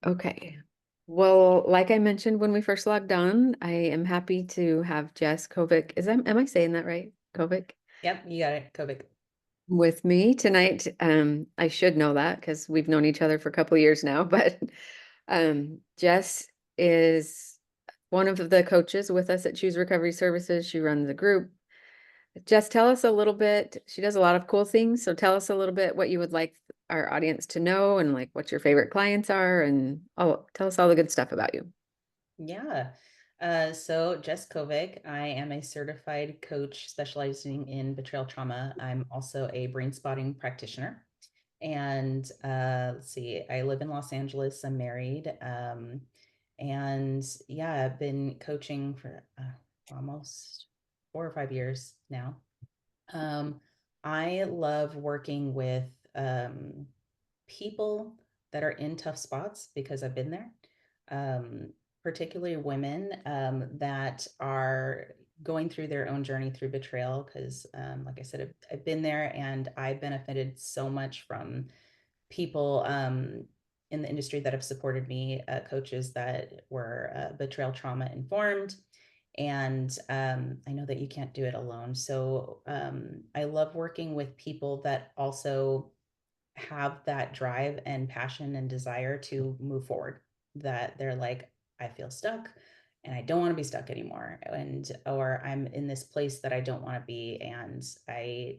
Okay. Well, like I mentioned when we first logged on, I am happy to have Jess Kovic. Am I saying that right? Kovic Yep, you got it, Kovic. with me tonight. I should know that because we've known each other for a couple of years now, but Jess is one of the coaches with us at Choose Recovery Services. She runs the group. Jess, tell us a little bit. She does a lot of cool things. So tell us a little bit what you would like our audience to know and like what your favorite clients are and tell us all the good stuff about you. Yeah. So Jess Kovic, I am a certified coach specializing in betrayal trauma. I'm also a brain spotting practitioner. And let's see, I live in Los Angeles. I'm married. And yeah, I've been coaching for almost 4 or 5 years now. Um, I love working with people that are in tough spots because I've been there, um, particularly women that are going through their own journey through betrayal. Because, like I said, I've been there and I benefited so much from people in the industry that have supported me, coaches that were betrayal trauma informed. And I know that you can't do it alone. So I love working with people that also have that drive and passion and desire to move forward, that they're like, I feel stuck and I don't want to be stuck anymore. And, or I'm in this place that I don't want to be. And I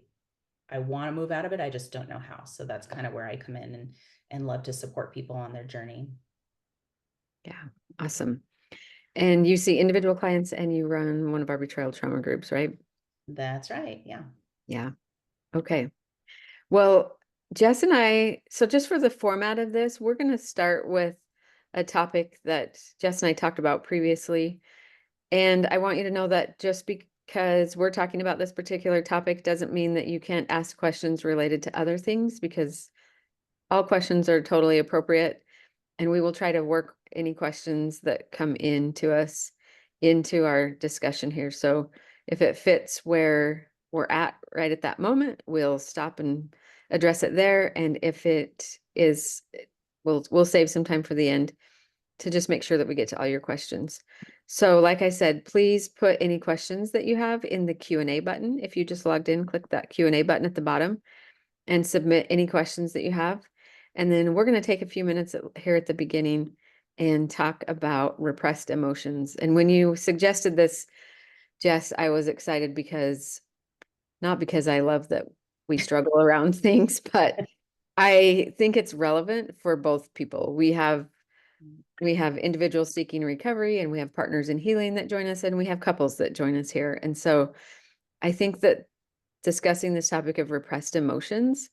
want to move out of it. I just don't know how. So that's kind of where I come in and love to support people on their journey. Yeah, awesome. And you see individual clients and you run one of our betrayal trauma groups, right? That's right. Yeah. Yeah. Okay. Well, Jess and so just for the format of this, we're going to start with a topic that Jess and I talked about previously. And I want you to know that just because we're talking about this particular topic doesn't mean that you can't ask questions related to other things because all questions are totally appropriate. And we will try to work any questions that come in to us into our discussion here. So if it fits where we're at right at that moment, we'll stop and address it there. And if it is, we'll save some time for the end to just make sure that we get to all your questions. So like I said, please put any questions that you have in the Q&A button. If you just logged in, click that Q&A button at the bottom and submit any questions that you have. And then we're going to take a few minutes here at the beginning and talk about repressed emotions. And when you suggested this, Jess, I was excited because not because I love that we struggle around things, but I think it's relevant for both people. We have individuals seeking recovery and we have partners in healing that join us and we have couples that join us here. And so I think that discussing this topic of repressed emotions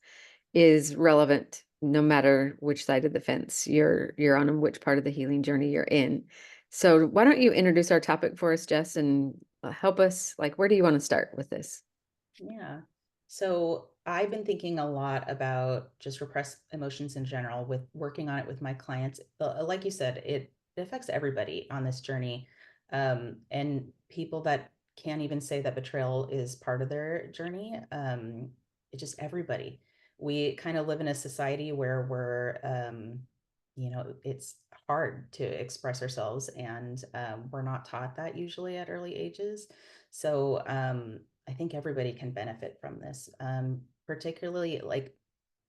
is relevant no matter which side of the fence you're on and which part of the healing journey you're in. So why don't you introduce our topic for us, Jess, and help us, like, where do you want to start with this? Yeah. So I've been thinking a lot about just repressed emotions in general with working on it with my clients. Like you said, it affects everybody on this journey. And people that can't even say that betrayal is part of their journey. It's just everybody. We kind of live in a society where it's hard to express ourselves and we're not taught that usually at early ages. So I think everybody can benefit from this, particularly like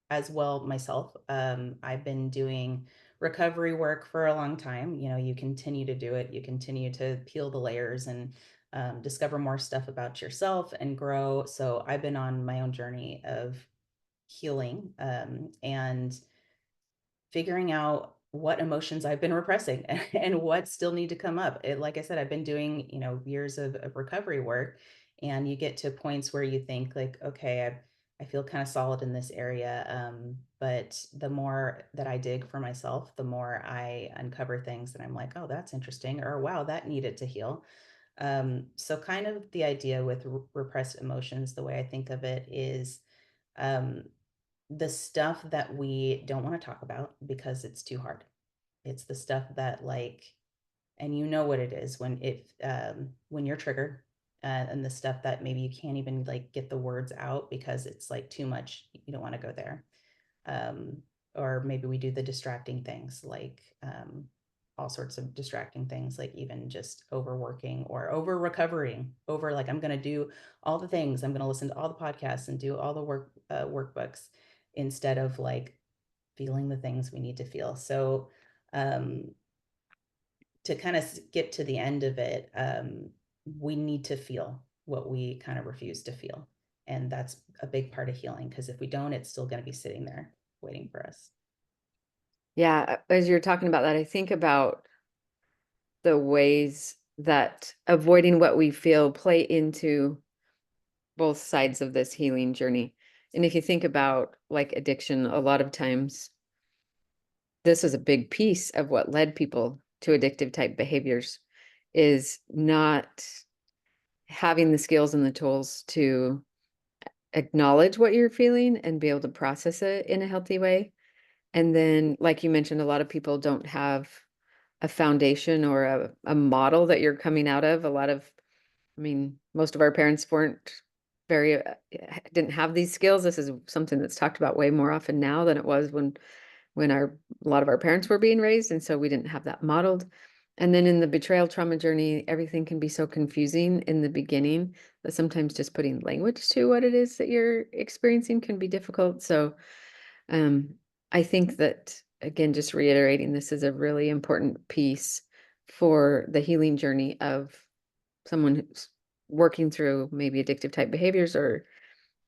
as well myself. I've been doing recovery work for a long time. You know, you continue to do it, you continue to peel the layers and discover more stuff about yourself and grow. So I've been on my own journey of healing and figuring out what emotions I've been repressing and what still need to come up. Like I said, I've been doing, years of recovery work, and you get to points where you think like, okay, I feel kind of solid in this area. But the more that I dig for myself, the more I uncover things that I'm like, oh, that's interesting, or wow, that needed to heal. So kind of the idea with repressed emotions, the way I think of it is, um, the stuff that we don't want to talk about because it's too hard. It's the stuff that like, and you know what it is when you're triggered, and the stuff that maybe you can't even like get the words out because it's like too much. You don't want to go there. or maybe we do the distracting things like all sorts of distracting things, like even just overworking or over recovering, over like I'm going to do all the things, I'm going to listen to all the podcasts and do all the workbooks instead of like feeling the things we need to feel. So um, to kind of get to the end of it, we need to feel what we kind of refuse to feel. And that's a big part of healing, because if we don't, it's still going to be sitting there waiting for us. Yeah, as you're talking about that, I think about the ways that avoiding what we feel play into both sides of this healing journey. And if you think about like addiction, a lot of times this is a big piece of what led people to addictive type behaviors is not having the skills and the tools to acknowledge what you're feeling and be able to process it in a healthy way. And then, like you mentioned, a lot of people don't have a foundation or a model that you're coming out of. A lot of, I mean, most of our parents weren't very, didn't have these skills. This is something that's talked about way more often now than it was when a lot of our parents were being raised, and so we didn't have that modeled. And then in the betrayal trauma journey, everything can be so confusing in the beginning that sometimes just putting language to what it is that you're experiencing can be difficult. So um, I think that again, just reiterating, this is a really important piece for the healing journey of someone who's working through maybe addictive type behaviors or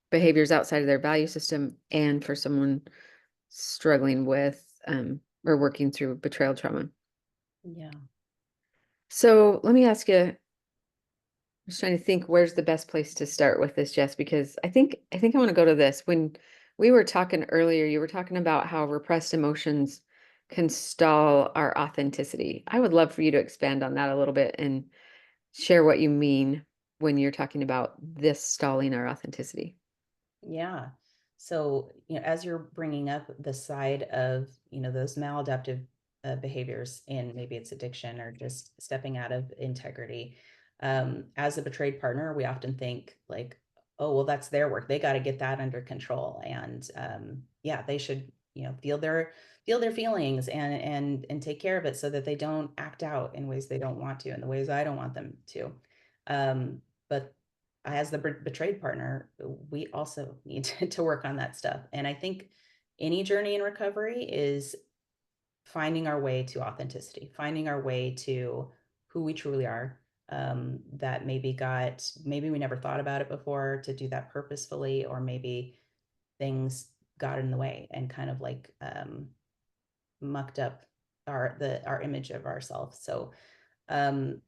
behaviors outside of their value system, and for someone struggling with or working through betrayal trauma. Yeah. So let me ask you, I'm just trying to think where's the best place to start with this, Jess, because I think I want to go to this. When we were talking earlier, you were talking about how repressed emotions can stall our authenticity. I would love for you to expand on that a little bit and share what you mean when you're talking about this stalling our authenticity. Yeah. So, as you're bringing up the side of, those maladaptive behaviors, in maybe it's addiction or just stepping out of integrity, as a betrayed partner, we often think like, oh, well, that's their work. They got to get that under control. And yeah, they should, feel their feelings and take care of it so that they don't act out in ways they don't want to, in the ways I don't want them to. But as the betrayed partner, we also need to work on that stuff. And I think any journey in recovery is finding our way to authenticity, finding our way to who we truly are. That maybe we never thought about it before to do that purposefully, or maybe things got in the way and kind of like mucked up our image of ourselves. So um,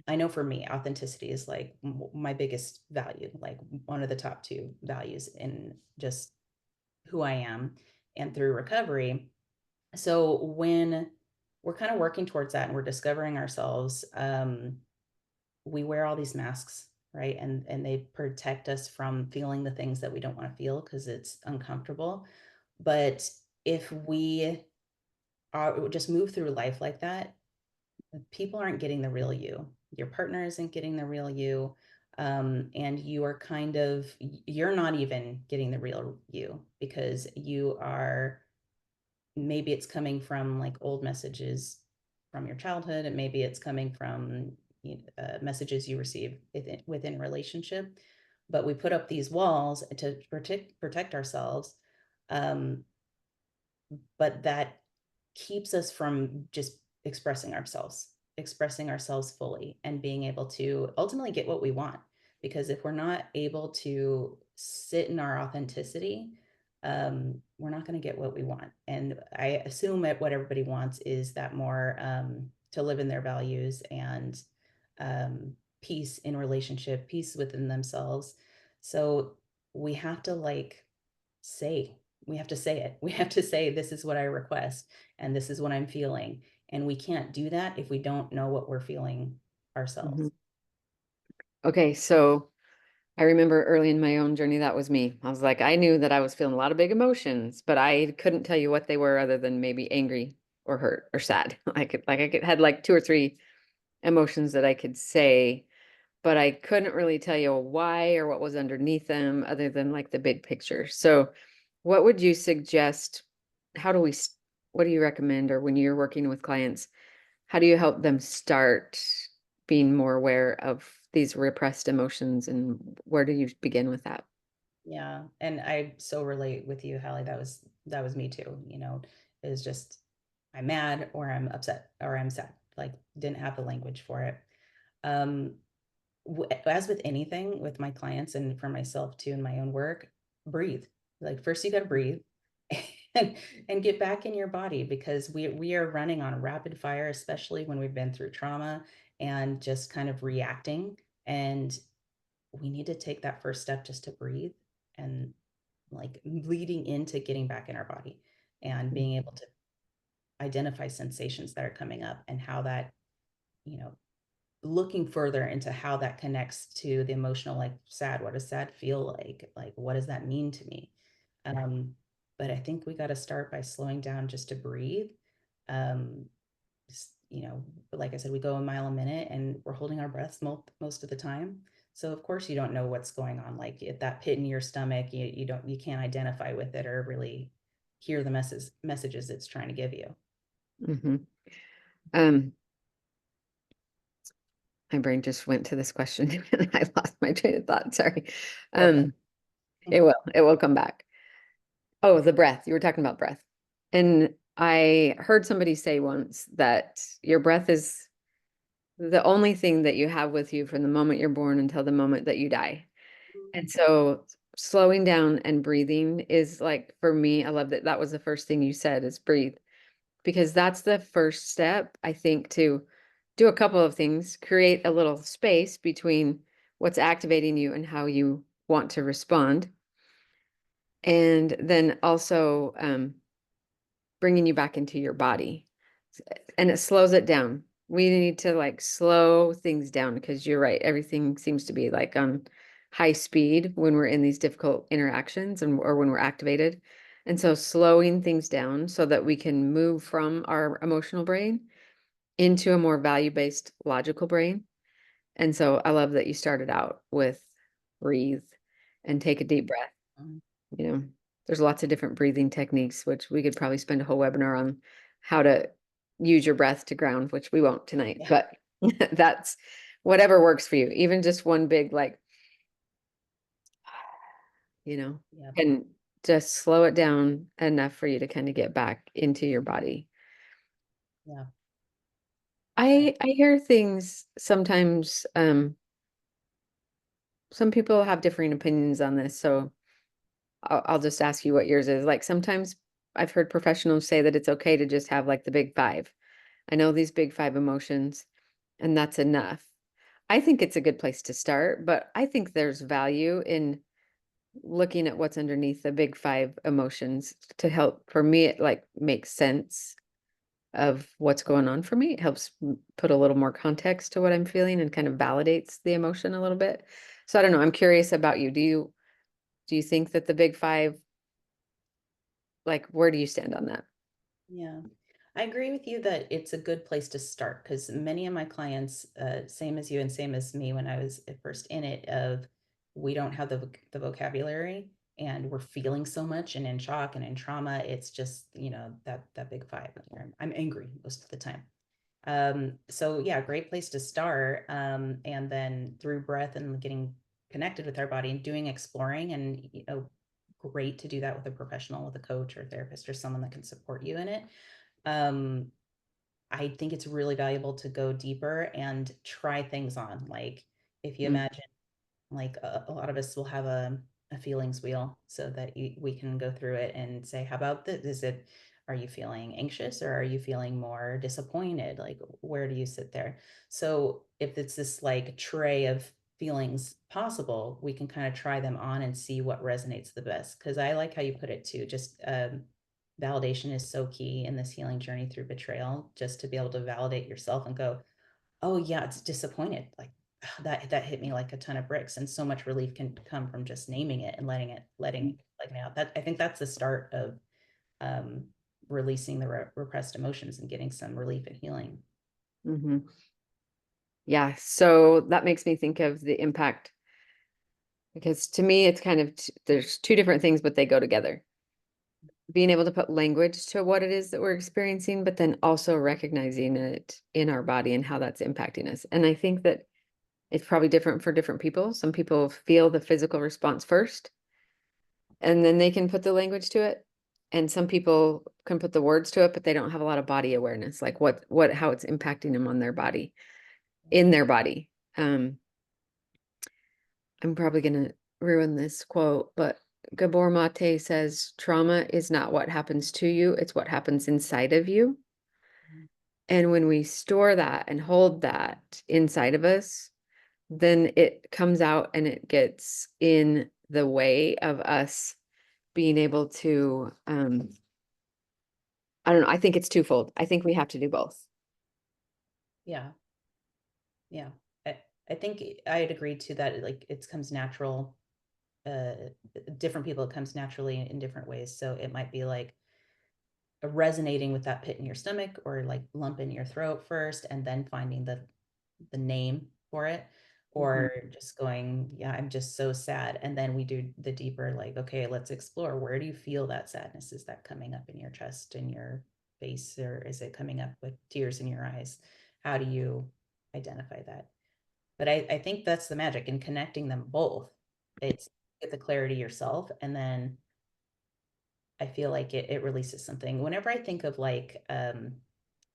I know for me, authenticity is like my biggest value, like one of the top two values in just who I am and through recovery. So when we're kind of working towards that and we're discovering ourselves, we wear all these masks, right? And they protect us from feeling the things that we don't want to feel because it's uncomfortable. But if we just move through life like that, people aren't getting the real you. Your partner isn't getting the real you. And you are you're not even getting the real you, because you are, maybe it's coming from like old messages from your childhood, and maybe it's coming from messages you receive within relationship. But we put up these walls to protect ourselves. Um, but that keeps us from just expressing ourselves fully and being able to ultimately get what we want. Because if we're not able to sit in our authenticity, we're not going to get what we want. And I assume that what everybody wants is that more, to live in their values and peace in relationship, peace within themselves. So we have to say we have to say it. We have to say, this is what I request and this is what I'm feeling. And we can't do that if we don't know what we're feeling ourselves. Mhm. Okay, so I remember early in my own journey, that was me. I was like, I knew that I was feeling a lot of big emotions, but I couldn't tell you what they were other than maybe angry or hurt or sad. Had like two or three emotions that I could say, but I couldn't really tell you why or what was underneath them other than like the big picture. So what would you suggest how do we, what do you recommend, or when you're working with clients, how do you help them start being more aware of these repressed emotions, and where do you begin with that? Yeah, and I so relate with you, Hallie. That was me too. Is just I'm mad or I'm upset or I'm sad. Like didn't have the language for it. Um, as with anything with my clients and for myself too in my own work, breathe. Like first you got to breathe and get back in your body because we are running on rapid fire, especially when we've been through trauma and just kind of reacting. And we need to take that first step just to breathe and like leading into getting back in our body and being able to identify sensations that are coming up and how that, you know, looking further into how that connects to the emotional, like sad, what does sad feel like what does that mean to me? But I think we got to start by slowing down just to breathe. um you know, like I said, we go a mile a minute and we're holding our breaths most of the time. So of course you don't know what's going on. Like if that pit in your stomach, you can't identify with it or really hear the messages it's trying to give you. Mm-hmm. Um, my brain just went to this question and I lost my train of thought. Sorry. Okay. Um, it will come back. Oh, the breath. You were talking about breath. And I heard somebody say once that your breath is the only thing that you have with you from the moment you're born until the moment that you die. And so slowing down and breathing is like, for me, I love that that was the first thing you said is breathe, because that's the first step, I think, to do a couple of things, create a little space between what's activating you and how you want to respond. And then also bringing you back into your body. And it slows it down. We need to like slow things down because you're right. Everything seems to be like on high speed when we're in these difficult interactions and or when we're activated. And so slowing things down so that we can move from our emotional brain into a more value-based logical brain. And so I love that you started out with breathe and take a deep breath. You know, there's lots of different breathing techniques, which we could probably spend a whole webinar on how to use your breath to ground, which we won't tonight, Yeah. but that's whatever works for you. Even just one big, like, you know, Yeah. and just slow it down enough for you to kind of get back into your body. Yeah. I, I hear things sometimes, some people have differing opinions on this, so I'll just ask you what yours is. Like sometimes I've heard professionals say that it's okay to just have like the big five. I know these big five emotions, and that's enough. I think it's a good place to start, but I think there's value in looking at what's underneath the big five emotions to help. For me, it like makes sense of what's going on for me. It helps put a little more context to what I'm feeling and kind of validates the emotion a little bit. So I don't know. I'm curious about you. Do you think that the big five, like, where do you stand on that? yeah. I agree with you that it's a good place to start because many of my clients, same as you and same as me when I was at first in it, of we don't have the vocabulary and we're feeling so much and in shock and in trauma. It's just, that big five. I'm angry most of the time. So yeah, great place to start. And then through breath and getting connected with our body and doing exploring and, great to do that with a professional, with a coach or a therapist or someone that can support you in it. um I think it's really valuable to go deeper and try things on. Like if you Mm, imagine, like a lot of us will have a feelings wheel so that we can go through it and say, how about this? Are you feeling anxious or are you feeling more disappointed? Like, where do you sit there? So if it's this like tray of feelings possible, we can kind of try them on and see what resonates the best. Cause I like how you put it too. Just validation is so key in this healing journey through betrayal, just to be able to validate yourself and go, oh yeah, it's disappointed. Like that hit me like a ton of bricks. And so much relief can come from just naming it and letting it out. That I think that's the start of um releasing the repressed emotions and getting some relief and healing. mhm. Yeah, so that makes me think of the impact, because to me it's kind of there's two different things, but they go together. being able to put language to what it is that we're experiencing, but then also recognizing it in our body and how that's impacting us. And I think that it's probably different for different people. Some people feel the physical response first, and then they can put the language to it. And some people can put the words to it, but they don't have a lot of body awareness, like how it's impacting them on their body, in their body. I'm probably gonna ruin this quote, but Gabor Mate says, trauma is not what happens to you, it's what happens inside of you. And when we store that and hold that inside of us, then it comes out and it gets in the way of us being able to, I don't know, I think it's twofold. I think we have to do both. Yeah. Yeah. I, I think I'd agree to that. Like it comes natural, uh, different people, it comes naturally in different ways. So it might be like resonating with that pit in your stomach or like lump in your throat first, and then finding the name for it, Mhm. or just going, yeah, I'm just so sad. And then we do the deeper, like, okay, let's explore, where do you feel that sadness? Is that coming up in your chest, in your face, or is it coming up with tears in your eyes? How do you identify that? But I think that's the magic in connecting them both. It's get the clarity yourself, and then I feel like it releases something. Whenever I think of like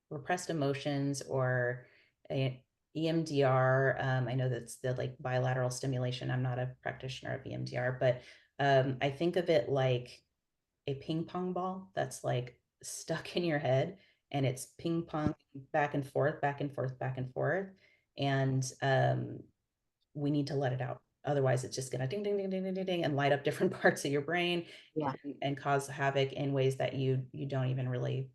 repressed emotions or a EMDR. I know that's the like bilateral stimulation. I'm not a practitioner of EMDR, but I think of it like a ping pong ball that's like stuck in your head, and it's ping pong back and forth, back and forth, back and forth. And we need to let it out. Otherwise, it's just going to ding, ding, ding, ding, ding, ding, ding, and light up different parts of your brain Yeah. and cause havoc in ways that you don't even really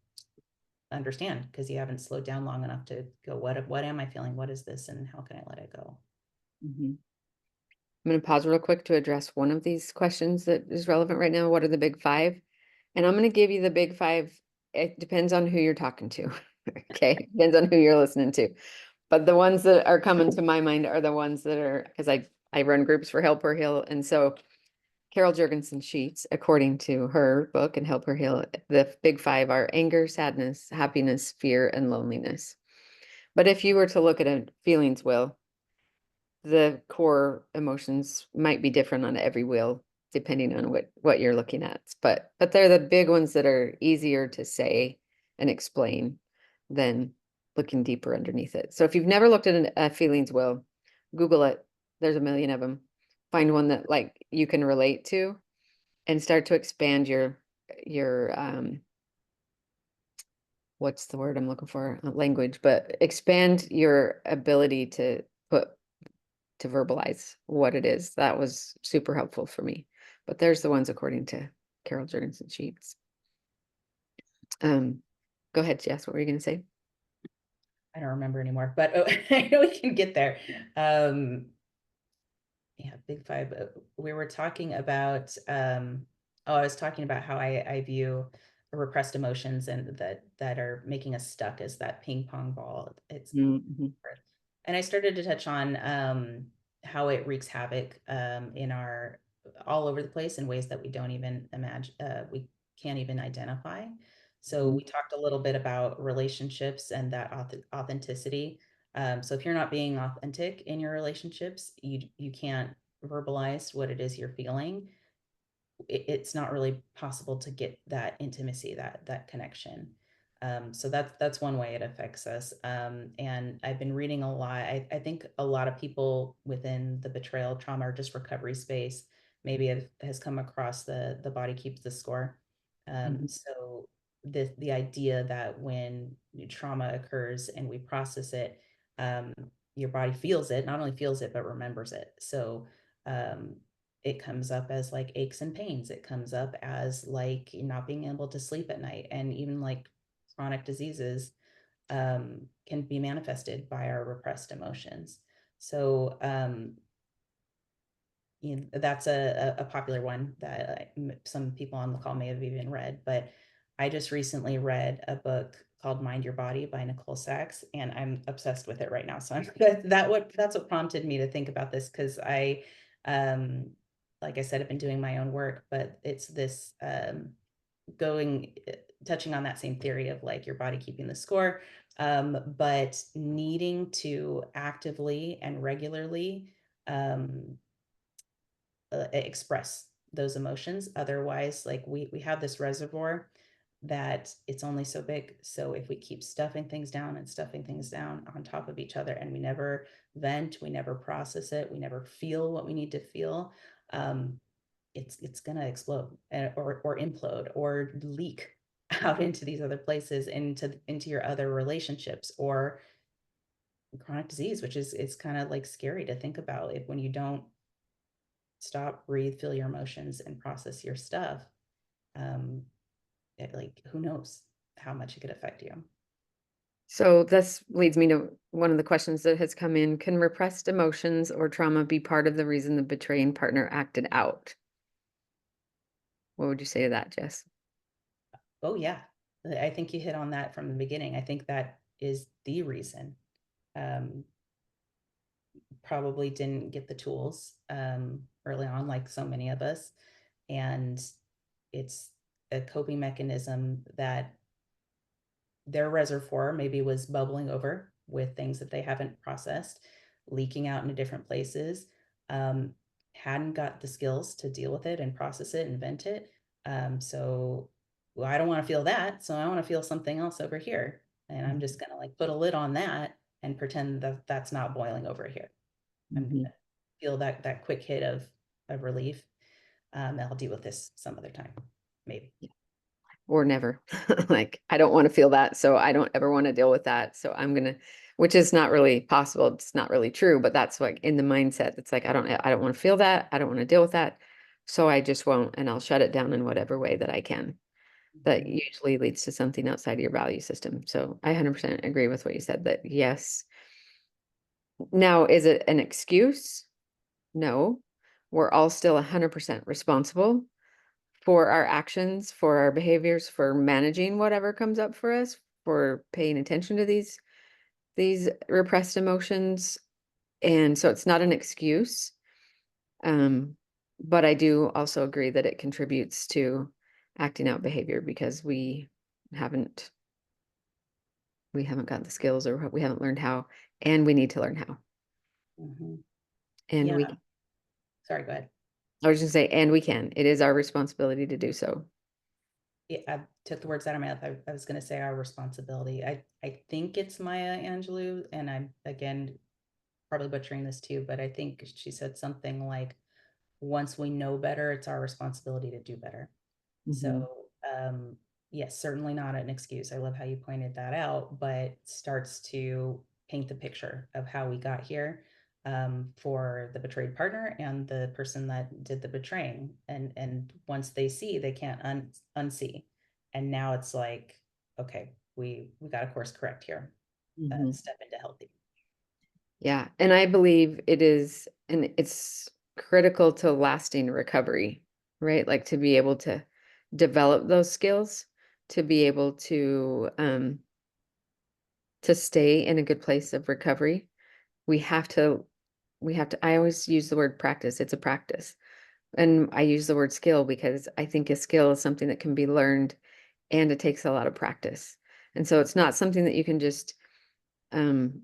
understand because you haven't slowed down long enough to go, what am I feeling? What is this? And how can I let it go? Mhm. I'm going to pause real quick to address one of these questions that is relevant right now. What are the big five? And I'm going to give you the big five. It depends on who you're talking to. Okay. Depends on who you're listening to. But the ones that are coming to my mind are the ones that are, because I run groups for Help Her Heal. And so Carol Jurgensen Sheets, according to her book and Help Her Heal, the big five are anger, sadness, happiness, fear, and loneliness. But if you were to look at a feelings wheel, the core emotions might be different on every wheel depending on what you're looking at, but they're the big ones that are easier to say and explain than looking deeper underneath it. So if you've never looked at a feelings wheel, Google it. There's a million of them. Find one that like you can relate to and start to expand your what's the word I'm looking for? Language, but expand your ability put to verbalize what it is. That was super helpful for me. But there's the ones according to Carol Jurgensen Sheets. Um, Go ahead, Jess. What were you going to say? I don't remember anymore, but oh, I know we can get there. Yeah, big five. We were talking about, oh, I was talking about how I view repressed emotions and that are making us stuck as that ping pong ball. It's Mhm. and I started to touch on how it wreaks havoc in our all over the place in ways that we don't even imagine, we can't even identify. So Mhm. we talked a little bit about relationships and that authenticity. So if you're not being authentic in your relationships, you can't verbalize what it is you're feeling. It's not really possible to get that intimacy, that connection. So that's one way it affects us. And I've been reading a lot. I think a lot of people within the betrayal trauma or just recovery space maybe has come across the body keeps the score. Mhm. So the idea that when trauma occurs and we process it, um, your body feels it, not only feels it but remembers it. So um, it comes up as like aches and pains. It comes up as like not being able to sleep at night, and even like chronic diseases can be manifested by our repressed emotions. So you know, that's a popular one that some people on the call may have even read. But I just recently read a book called Mind Your Body by Nicole Sachs, and I'm obsessed with it right now. So that's what prompted me to think about this, because um, like I said, I've been doing my own work, but it's this. going touching on that same theory of like your body keeping the score, but needing to actively and regularly um, express those emotions. Otherwise, like we have this reservoir that it's only so big. So if we keep stuffing things down and stuffing things down on top of each other, and we never vent, we never process it, we never feel what we need to feel, um, it's gonna explode, or implode or leak out into these other places, into your other relationships, or chronic disease, which is it's kind of like scary to think about, if when you don't stop, breathe, feel your emotions, and process your stuff, um, like who knows how much it could affect you. So this leads me to one of the questions that has come in. Can repressed emotions or trauma be part of the reason the betraying partner acted out? What would you say to that, Jess? Oh yeah, I think you hit on that from the beginning. I think that is the reason. Um, Probably didn't get the tools early on, like so many of us, and it's a coping mechanism that their reservoir maybe was bubbling over with things that they haven't processed, leaking out into different places, um, hadn't got the skills to deal with it and process it and vent it. So, well, I don't want to feel that. So I want to feel something else over here. And I'm just going to like put a lid on that and pretend that that's not boiling over here. I'm going Mm-hmm. to feel that quick hit of relief. And I'll deal with this some other time, maybe. Or never. Like, I don't want to feel that, so I don't ever want to deal with that. So I'm gonna, which is not really possible. It's not really true, but that's like in the mindset. It's like I don't want to feel that. I don't want to deal with that. So I just won't, and I'll shut it down in whatever way that I can. That Mhm. usually leads to something outside of your value system. So I 100% agree with what you said, that yes. Now, is it an excuse? No. We're all still 100% responsible for our actions, for our behaviors, for managing whatever comes up for us, for paying attention to these repressed emotions. And so it's not an excuse. Um, but I do also agree that it contributes to acting out behavior because haven't we haven't got the skills, or we haven't learned how, and we need to learn how. Mhm. And Yeah. Sorry, go ahead. I was just gonna say, and we can. It is our responsibility to do so. Yeah, I took the words out of my mouth. I was going to say our responsibility. I think it's Maya Angelou, and I'm again probably butchering this too, but I think she said something like, "Once we know better, it's our responsibility to do better." Mhm. So, yes, certainly not an excuse. I love how you pointed that out, but starts to paint the picture of how we got here, for the betrayed partner and the person that did the betraying. And once they see, they can't unsee. And now it's like, okay, we got a course correct here. Mhm. Step into healthy. Yeah, and I believe it's critical to lasting recovery, right? Like to be able to develop those skills, to be able to stay in a good place of recovery. We have to I always use the word practice. It's a practice. And I use the word skill because I think a skill is something that can be learned, and it takes a lot of practice. And so it's not something that you can just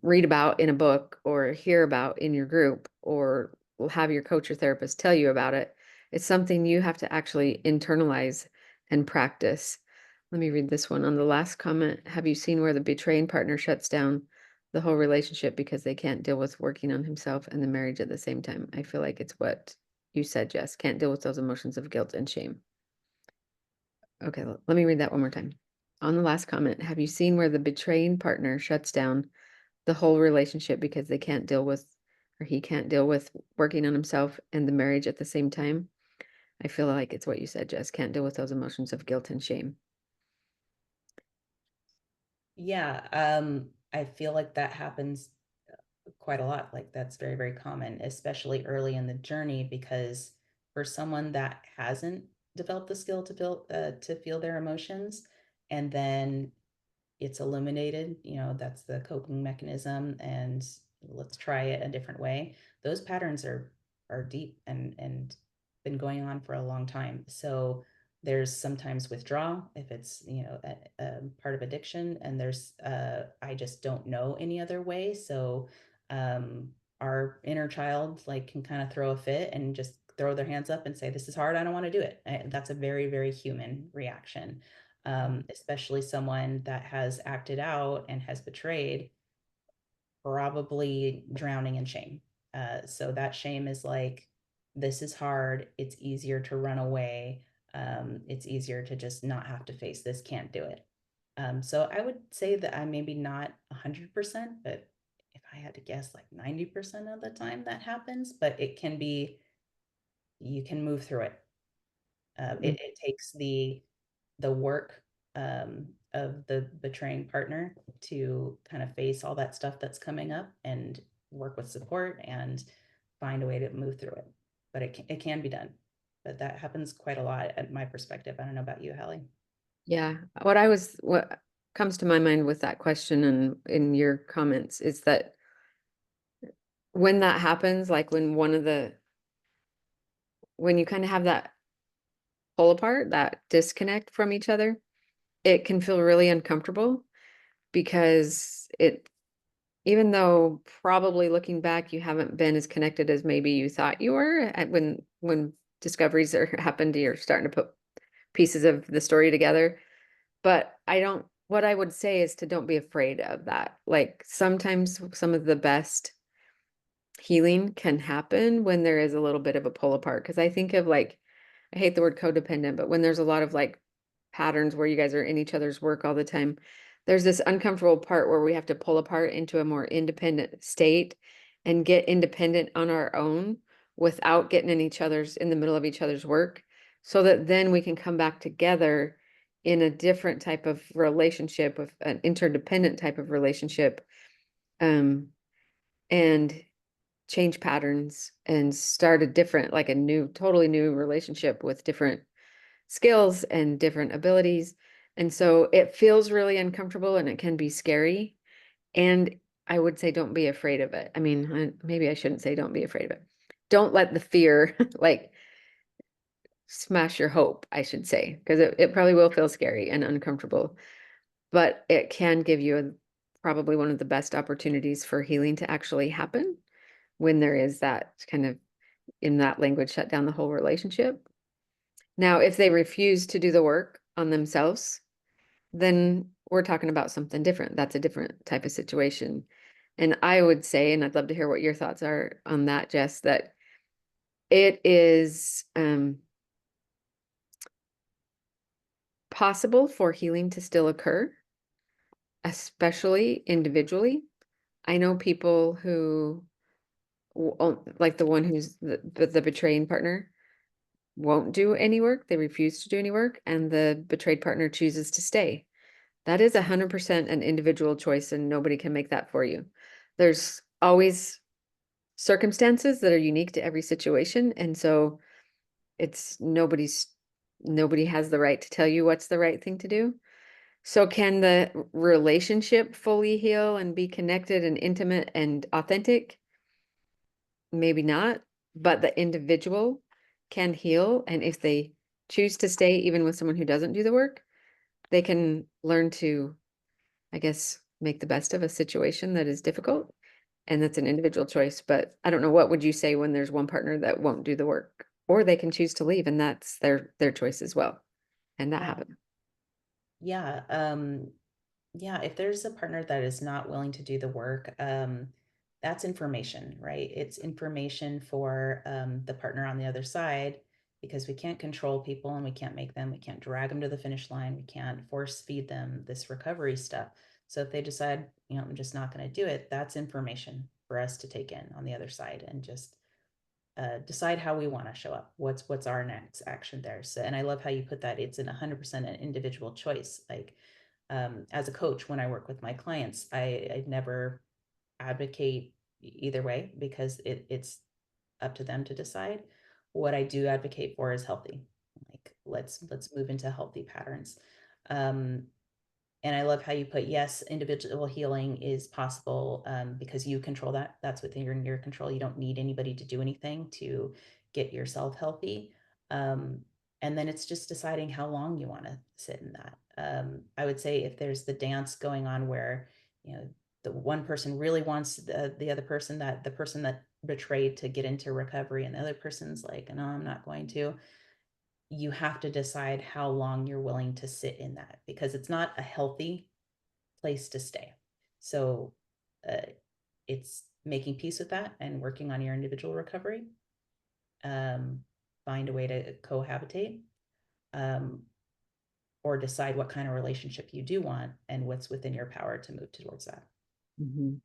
read about in a book or hear about in your group, or will have your coach or therapist tell you about it. It's something you have to actually internalize and practice. Let me read this one. On the last comment, have you seen where the betraying partner shuts down the whole relationship because they can't deal with working on himself and the marriage at the same time? I feel like it's what you said, Jess. Can't deal with those emotions of guilt and shame. Okay, let me read that one more time. On the last comment, have you seen where the betraying partner shuts down the whole relationship because they can't deal with, or he can't deal with working on himself and the marriage at the same time? I feel like it's what you said, Jess. Can't deal with those emotions of guilt and shame. Yeah, I feel like that happens quite a lot. Like that's very, very common, especially early in the journey, because for someone that hasn't developed the skill to feel their emotions, and then it's eliminated, that's the coping mechanism, and let's try it a different way. Those patterns are deep and been going on for a long time. So There's sometimes withdrawal if it's, a part of addiction, and there's I just don't know any other way. So um our inner child like can kind of throw a fit and just throw their hands up and say, this is hard, I don't want to do it. That's a very, very human reaction. Especially someone that has acted out and has betrayed, probably drowning in shame. So that shame is like, this is hard. It's easier to run away. It's easier to just not have to face this, can't do it. So I would say that I'm maybe not 100%, but if I had to guess, like 90% of the time that happens, but it can be, you can move through it. It takes the work of the betraying partner to kind of face all that stuff that's coming up and work with support and find a way to move through it. But it can be done. But that happens quite a lot at my perspective. I don't know about you, Hallie. Yeah. What comes to my mind with that question and in your comments is that when that happens, like when you kind of have that pull apart, that disconnect from each other, it can feel really uncomfortable because even though probably looking back, you haven't been as connected as maybe you thought you were when discoveries are happened, you're starting to put pieces of the story together. But what I would say is to don't be afraid of that. Like sometimes some of the best healing can happen when there is a little bit of a pull apart. Cause I think of like, I hate the word codependent, but when there's a lot of like patterns where you guys are in each other's work all the time, there's this uncomfortable part where we have to pull apart into a more independent state and get independent on our own without getting in the middle of each other's work so that then we can come back together in a different type of relationship, of an interdependent type of relationship, um, and change patterns and start a different, like a new, totally new relationship with different skills and different abilities. And so it feels really uncomfortable and it can be scary. And I would say don't be afraid of it. I mean, maybe I shouldn't say don't be afraid of it. Don't let the fear like smash your hope, I should say, because it probably will feel scary and uncomfortable, but it can give you probably one of the best opportunities for healing to actually happen when there is that kind of, in that language, shut down the whole relationship. Now, if they refuse to do the work on themselves, then we're talking about something different. That's a different type of situation. And I would say, and I'd love to hear what your thoughts are on that, Jess, that it is possible for healing to still occur, especially individually. I know people who, like the one who's the betraying partner, won't do any work. They refuse to do any work, and the betrayed partner chooses to stay. That is 100% an individual choice, and nobody can make that for you. There's always circumstances that are unique to every situation, and so it's nobody has the right to tell you what's the right thing to do. So can the relationship fully heal and be connected and intimate and authentic? Maybe not, but the individual can heal. And if they choose to stay, even with someone who doesn't do the work, they can learn to, I guess, make the best of a situation that is difficult. And that's an individual choice. But I don't know, what would you say when there's one partner that won't do the work? Or they can choose to leave, and that's their choice as well. And that Yeah. happens. Yeah. Yeah, if there's a partner that is not willing to do the work, that's information, right? It's information for the partner on the other side, because we can't control people and we can't drag them to the finish line. We can't force feed them this recovery stuff. So if they decide, I'm just not going to do it, that's information for us to take in on the other side and just decide how we want to show up. What's our next action there? So, and I love how you put that. It's 100% an individual choice. Like as a coach, when I work with my clients, I never advocate either way because it's up to them to decide. What I do advocate for is healthy. Like let's move into healthy patterns. Um, and I love how you put, yes, individual healing is possible because you control that. That's within your control. You don't need anybody to do anything to get yourself healthy. Um, And then it's just deciding how long you want to sit in that. I would say if there's the dance going on where, you know, the one person really wants the other person, that the person that betrayed, to get into recovery, and the other person's like, no, I'm not going to. You have to decide how long you're willing to sit in that, because it's not a healthy place to stay. So uh, it's making peace with that and working on your individual recovery. Um, find a way to cohabitate, um, or decide what kind of relationship you do want and what's within your power to move towards that. Mhm.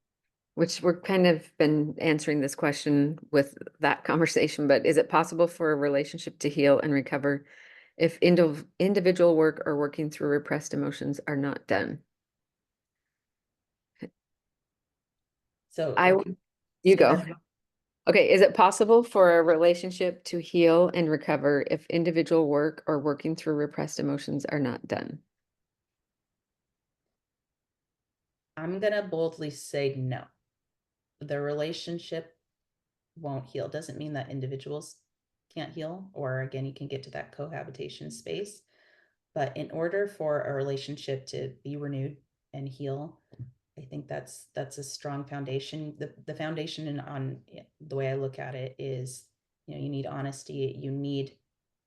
Which we're kind of been answering this question with that conversation, but is it possible for a relationship to heal and recover if individual work or working through repressed emotions are not done? So I would, you say go. that. Okay, is it possible for a relationship to heal and recover if individual work or working through repressed emotions are not done? I'm going to boldly say no. The relationship won't heal. Doesn't mean that individuals can't heal, or again, you can get to that cohabitation space. But in order for a relationship to be renewed and heal, I think that's a strong foundation. The foundation, and on the way I look at it is, you need honesty. You need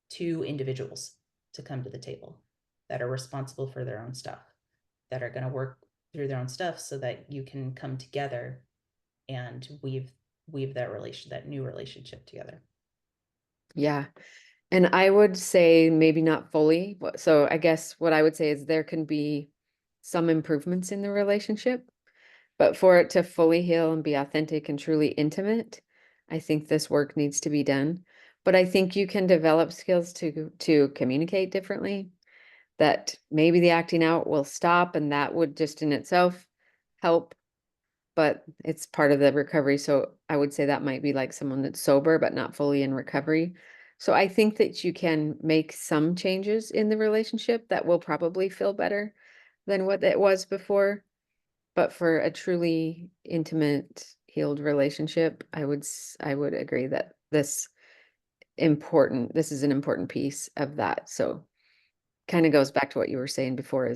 two individuals to come to the table that are responsible for their own stuff, that are going to work through their own stuff, so that you can come together and weave that new relationship together. Yeah. And I would say maybe not fully. So I guess what I would say is there can be some improvements in the relationship, but for it to fully heal and be authentic and truly intimate, I think this work needs to be done. But I think you can develop skills to communicate differently, that maybe the acting out will stop and that would just in itself help, but it's part of the recovery. So I would say that might be like someone that's sober, but not fully in recovery. So I think that you can make some changes in the relationship that will probably feel better than what it was before. But for a truly intimate, healed relationship, I would agree that this is an important piece of that. So kind of goes back to what you were saying before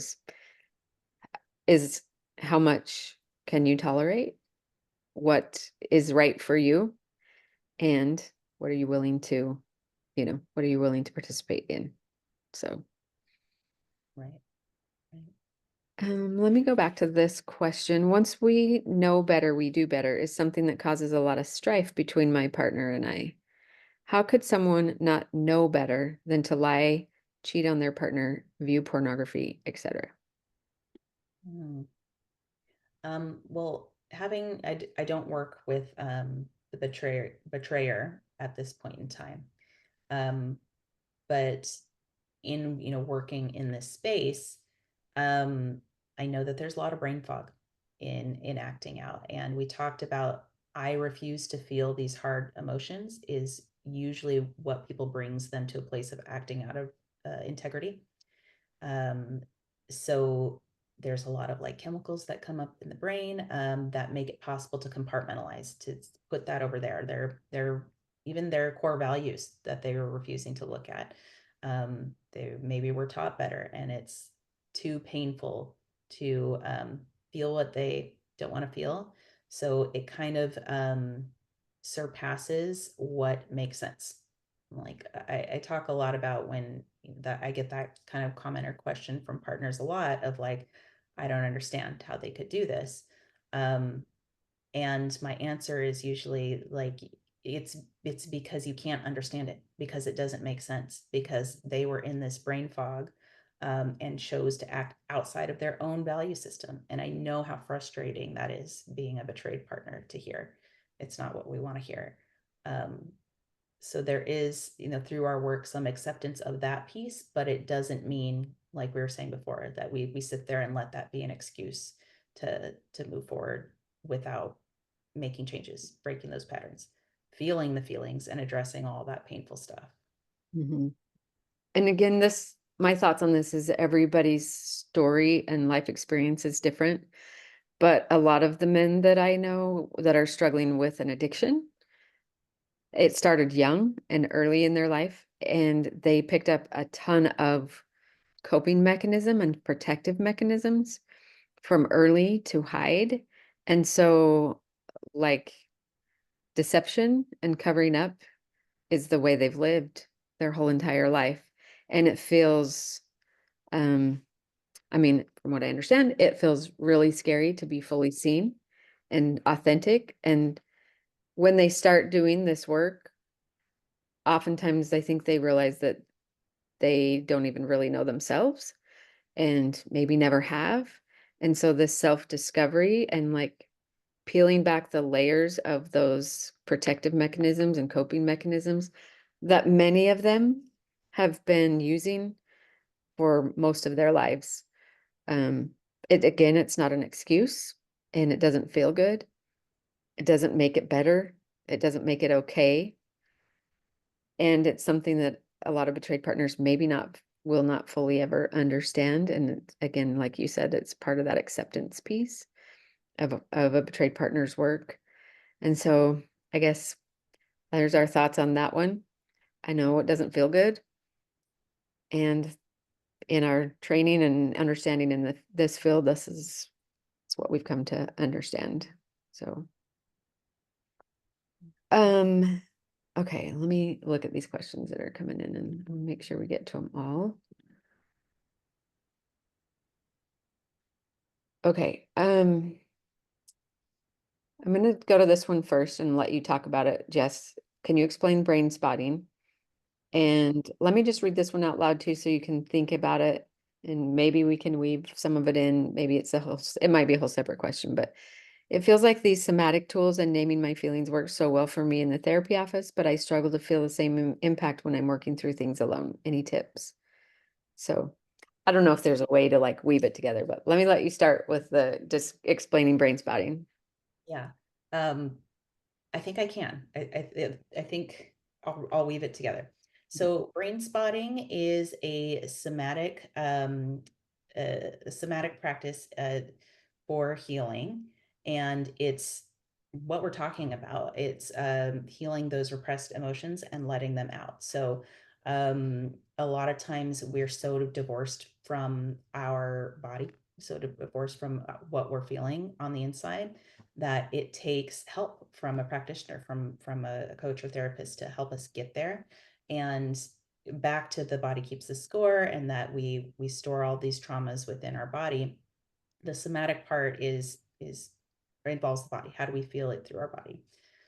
is how much can you tolerate? What is right for you? And what are you willing to, what are you willing to participate in? So, Right. Right. let me go back to this question. Once we know better, we do better is something that causes a lot of strife between my partner and I. How could someone not know better than to lie, cheat on their partner, view pornography, etc.? Mm. Well, I don't work with the betrayer at this point in time. Um, but in working in this space, um, I know that there's a lot of brain fog in acting out, and we talked about, I refuse to feel these hard emotions is usually what people brings them to a place of acting out of integrity. Um, so there's a lot of like chemicals that come up in the brain, that make it possible to compartmentalize, to put that over there. They're even their core values that they were refusing to look at. They maybe were taught better, and it's too painful to feel what they don't want to feel. So it kind of surpasses what makes sense. Like I talk a lot about when that I get that kind of comment or question from partners a lot of like, I don't understand how they could do this. Um, and my answer is usually like, it's because you can't understand it, because it doesn't make sense, because they were in this brain fog, and chose to act outside of their own value system. And I know how frustrating that is, being a betrayed partner, to hear it's not what we want to hear. Um, so there is, through our work, some acceptance of that piece, but it doesn't mean, like we were saying before, that we sit there and let that be an excuse to move forward without making changes, breaking those patterns, feeling the feelings, and addressing all that painful stuff. Mhm. And again, my thoughts on this is everybody's story and life experience is different. But a lot of the men that I know that are struggling with an addiction It started young and early in their life, and they picked up a ton of coping mechanism and protective mechanisms from early to hide. And so, like, deception and covering up is the way they've lived their whole entire life. And it feels, um, I mean, from what I understand, it feels really scary to be fully seen and authentic. And when they start doing this work, oftentimes I think they realize that they don't even really know themselves and maybe never have. And so this self-discovery and like peeling back the layers of those protective mechanisms and coping mechanisms that many of them have been using for most of their lives. Um, it again, it's not an excuse and it doesn't feel good. It doesn't make it better. It doesn't make it okay. And it's something that a lot of betrayed partners maybe not will not fully ever understand. And again, like you said, it's part of that acceptance piece of a betrayed partner's work. And so I guess there's our thoughts on that one. I know it doesn't feel good. And in our training and understanding in this field, this is what we've come to understand. So, um, okay, let me look at these questions that are coming in and make sure we get to them all. Okay, I'm going to go to this one first and let you talk about it. Jess, can you explain brain spotting? And let me just read this one out loud too, so you can think about it. And maybe we can weave some of it in. Maybe it's it might be a whole separate question, but it feels like these somatic tools and naming my feelings work so well for me in the therapy office, but I struggle to feel the same impact when I'm working through things alone. Any tips? So I don't know if there's a way to like weave it together, but let me let you start with the just explaining brain spotting. Yeah. Um, I think I can. I think I'll weave it together. So brain spotting is a somatic practice for healing, and it's what we're talking about. It's healing those repressed emotions and letting them out. So a lot of times we're so divorced from our body, so divorced from what we're feeling on the inside that it takes help from a practitioner, from a coach or therapist to help us get there. And back to the body keeps the score, and that we store all these traumas within our body. The somatic part is involves the body. How do we feel it through our body?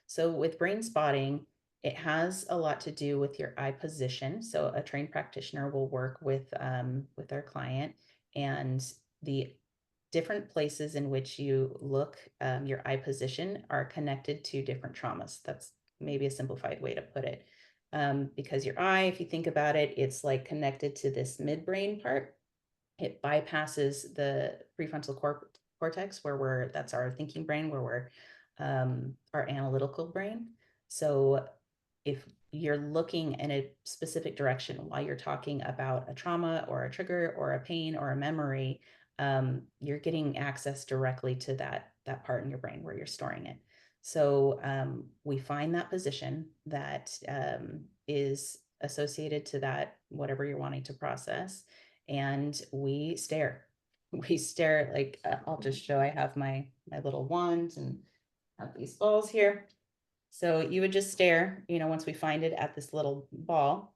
So with brain spotting, it has a lot to do with your eye position. So a trained practitioner will work with our client, and the different places in which you look, your eye position are connected to different traumas. That's maybe a simplified way to put it. Because your eye, if you think about it, it's like connected to this midbrain part. It bypasses the prefrontal cortex, where that's our thinking brain, where we're our analytical brain. So if you're looking in a specific direction while you're talking about a trauma or a trigger or a pain or a memory, you're getting access directly to that part in your brain where you're storing it. So we find that position that is associated to that whatever you're wanting to process, and we stare. We stare like I'll just show. I have my little wand and have these balls here. So you would just stare, once we find it, at this little ball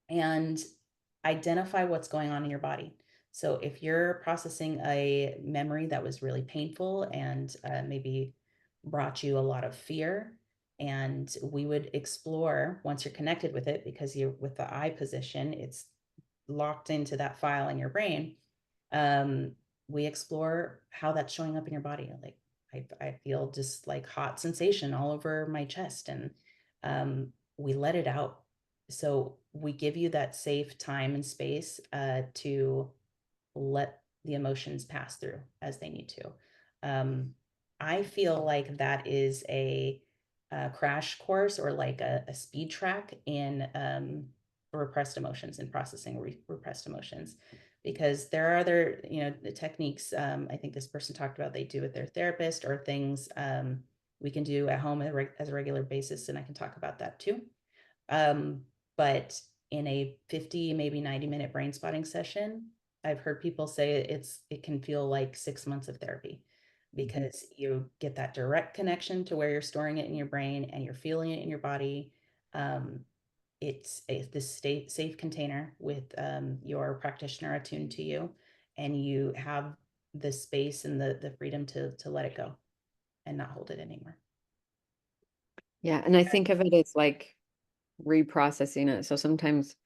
and identify what's going on in your body. So if you're processing a memory that was really painful and maybe brought you a lot of fear, and we would explore once you're connected with it, because you're with the eye position, it's locked into that file in your brain. um, we explore how that's showing up in your body. Like I feel just like hot sensation all over my chest, and we let it out. So we give you that safe time and space to let the emotions pass through as they need to. Um, I feel like that is a crash course, or like a speed track in repressed emotions and processing repressed emotions, because there are other, the techniques. I think this person talked about they do with their therapist, or things we can do at home as a regular basis, and I can talk about that too. But in a 50, maybe 90-minute brain spotting session, I've heard people say it can feel like 6 months of therapy Mhm. because you get that direct connection to where you're storing it in your brain and you're feeling it in your body. Um, this safe container with your practitioner attuned to you, and you have the space and the freedom to let it go and not hold it anymore. Yeah, and I think of it as like reprocessing it. So sometimes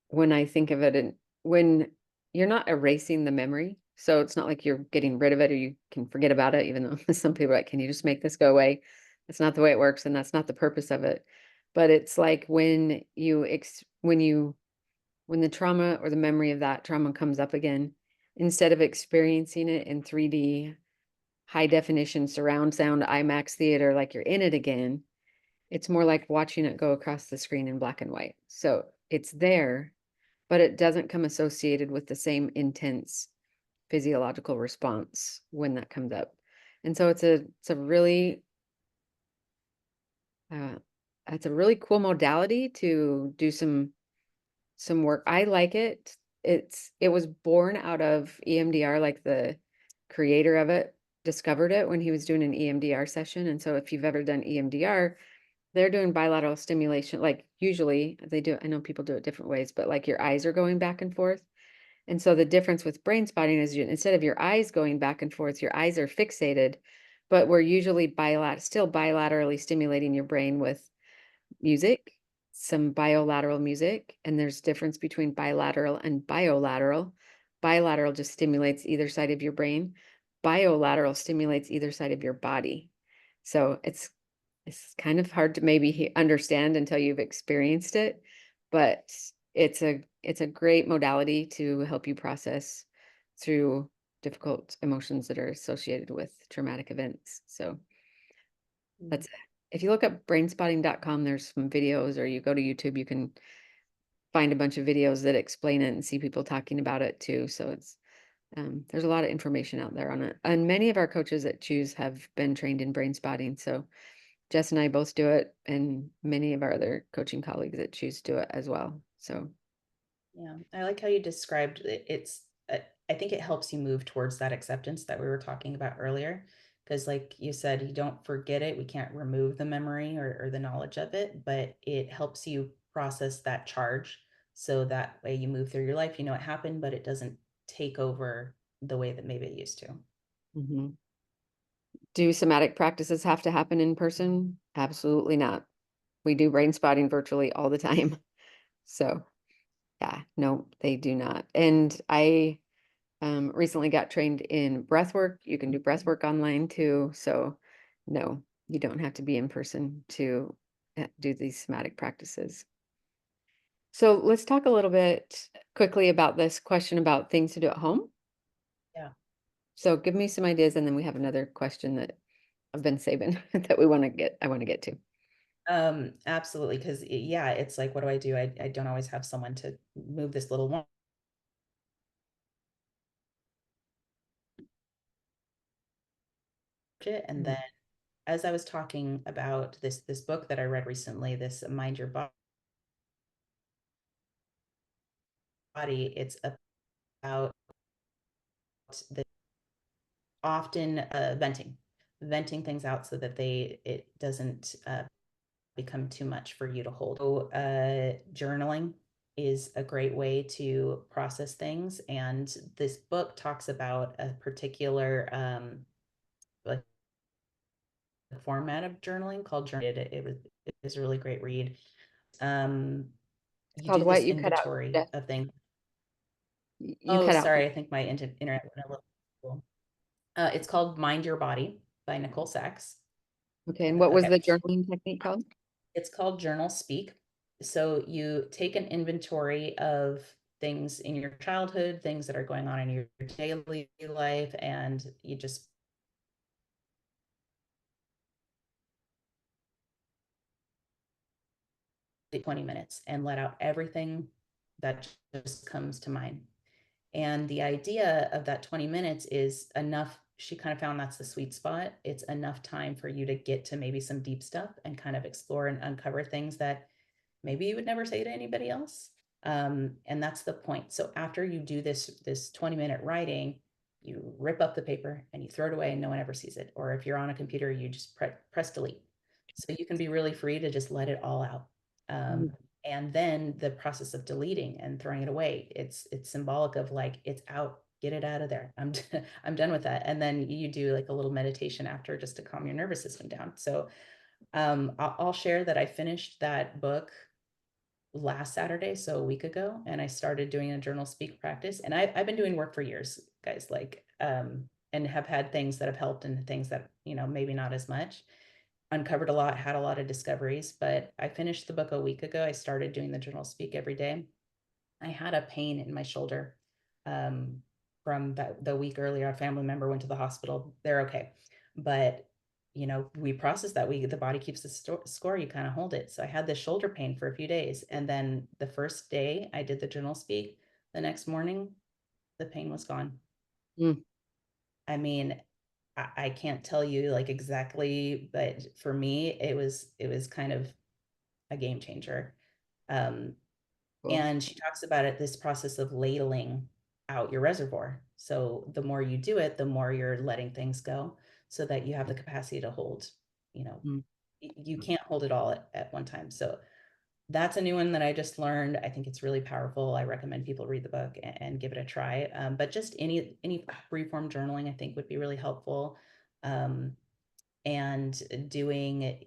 when I think of it and when you're not erasing the memory, so it's not like you're getting rid of it or you can forget about it, even though some people are like, can you just make this go away? That's not the way it works, and that's not the purpose of it. But it's like when when the trauma or the memory of that trauma comes up again, instead of experiencing it in 3D, high definition surround sound IMAX theater like you're in it again, it's more like watching it go across the screen in black and white. So it's there, but it doesn't come associated with the same intense physiological response when that comes up. And so uh, it's a really cool modality to do some work. I like it. It was born out of EMDR, like the creator of it discovered it when he was doing an EMDR session. And so if you've ever done EMDR, they're doing bilateral stimulation. Like usually they do, I know people do it different ways, but like your eyes are going back and forth. And so the difference with brain spotting is instead of your eyes going back and forth, your eyes are fixated, but we're usually still bilaterally stimulating your brain with music, some bilateral music, and there's difference between bilateral and bilateral. Bilateral just stimulates either side of your brain. Bilateral stimulates either side of your body. So it's kind of hard to maybe understand until you've experienced it, but it's a great modality to help you process through difficult emotions that are associated with traumatic events. So Mm. that's it. If you look up brainspotting.com, there's some videos, or you go to YouTube, you can find a bunch of videos that explain it and see people talking about it too. So there's a lot of information out there on it. And many of our coaches at Choose have been trained in brain spotting. So Jess and I both do it, and many of our other coaching colleagues at Choose do it as well. So Yeah, I like how you described it. I think it helps you move towards that acceptance that we were talking about earlier. Because, like you said, you don't forget it. We can't remove the memory or the knowledge of it, but it helps you process that charge. So that way you move through your life, you know it happened, but it doesn't take over the way that maybe it used to. mhm. Do somatic practices have to happen in person? Absolutely not. We do brain spotting virtually all the time. So yeah, no, they do not. And I recently got trained in breath work. You can do breath work online too. So no, you don't have to be in person to do these somatic practices. So let's talk a little bit quickly about this question about things to do at home. Yeah. So give me some ideas, and then we have another question that I've been saving that I want to get to. Absolutely. Because yeah, it's like, what do I do? I don't always have someone to move this little one. And Mhm. then as I was talking about this book that I read recently, this Mind Your Body, it's about the often venting things out so that it doesn't become too much for you to hold. So journaling is a great way to process things, and this book talks about a particular like format of journaling called journal. It was a really great read. Um, It's you called do what? this You cut out. inventory Yes. of things. You Oh, cut out. sorry, I think my internet went a little. It's called Mind Your Body by Nicole Sachs. Okay. And what was Okay, the journaling technique called? it's called Journal Speak. So you take an inventory of things in your childhood, things that are going on in your daily life, and you just 20 minutes and let out everything that just comes to mind. And the idea of that 20 minutes is enough she kind of found that's the sweet spot. It's enough time for you to get to maybe some deep stuff and kind of explore and uncover things that maybe you would never say to anybody else. And that's the point. So after you do this 20-minute writing, you rip up the paper and you throw it away and no one ever sees it. Or if you're on a computer, you just press delete. So you can be really free to just let it all out. Mm. And then the process of deleting and throwing it away, it's symbolic of like it's out, get it out of there. I'm done with that. And then you do like a little meditation after just to calm your nervous system down. So I'll share that I finished that book last Saturday, so a week ago, and I started doing a journal speak practice. And I've been doing work for years, guys, like, and have had things that have helped and things that, maybe not as much. Uncovered a lot, had a lot of discoveries, but I finished the book a week ago. I started doing the journal speak every day. I had a pain in my shoulder um, from the week earlier. A family member went to the hospital. They're okay, but we process that. The body keeps the score. You kind of hold it. So I had this shoulder pain for a few days, and then the first day I did the journal speak, the next morning the pain was gone. Mm. I mean, I can't tell you like exactly, but for me it was kind of a game changer. Um, Cool. And she talks about it, this process of ladling out your reservoir. So the more you do it, the more you're letting things go so that you have the capacity to hold, you know, Mm. you can't hold it all at one time. So that's a new one that I just learned. I think it's really powerful. I recommend people read the book and give it a try. But just any free form journaling, I think would be really helpful. Um, and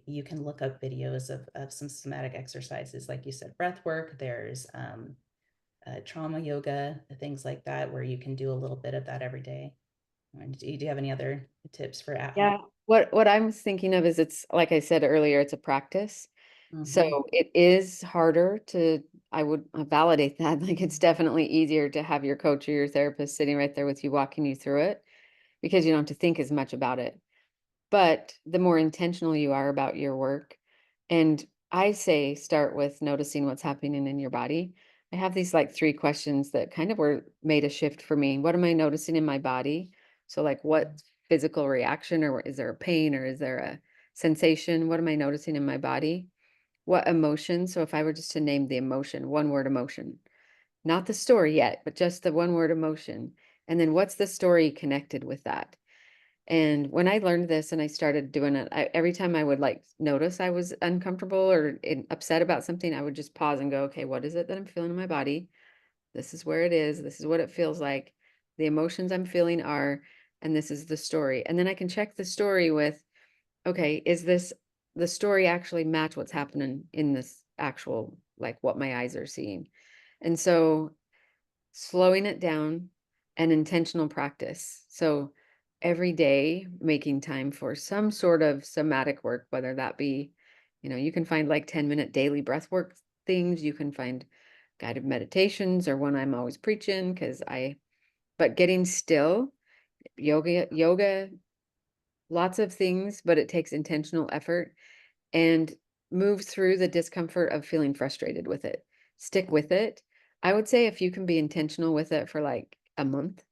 you can look up videos of some somatic exercises, like you said, breath work. There's trauma yoga, things like that, where you can do a little bit of that every day. Do you have any other tips for at home? Yeah. What I'm thinking of is it's like I said earlier, it's a practice. So Mm-hmm. it is harder to, I would validate that. Like it's definitely easier to have your coach or your therapist sitting right there with you, walking you through it because you don't have to think as much about it. But the more intentional you are about your work, and I say start with noticing what's happening in your body. I have these like three questions that kind of were made a shift for me. What am I noticing in my body? So like what physical reaction, or is there a pain, or is there a sensation? What am I noticing in my body? What emotion? So if I were just to name the emotion, one word emotion, not the story yet, but just the one word emotion. And then what's the story connected with that? And when I learned this and I started doing it, every time I would like notice I was uncomfortable or upset about something, I would just pause and go, okay, what is it that I'm feeling in my body? This is where it is. This is what it feels like. The emotions I'm feeling are, and this is the story. And then I can check the story with, okay, is this the story actually match what's happening in this actual, like what my eyes are seeing? And so slowing it down and intentional practice. So every day making time for some sort of somatic work, whether that be, you can find like 10-minute daily breath work things. You can find guided meditations or one I'm always preaching but getting still, yoga, lots of things, but it takes intentional effort and move through the discomfort of feeling frustrated with it. Stick with it. I would say if you can be intentional with it for like a month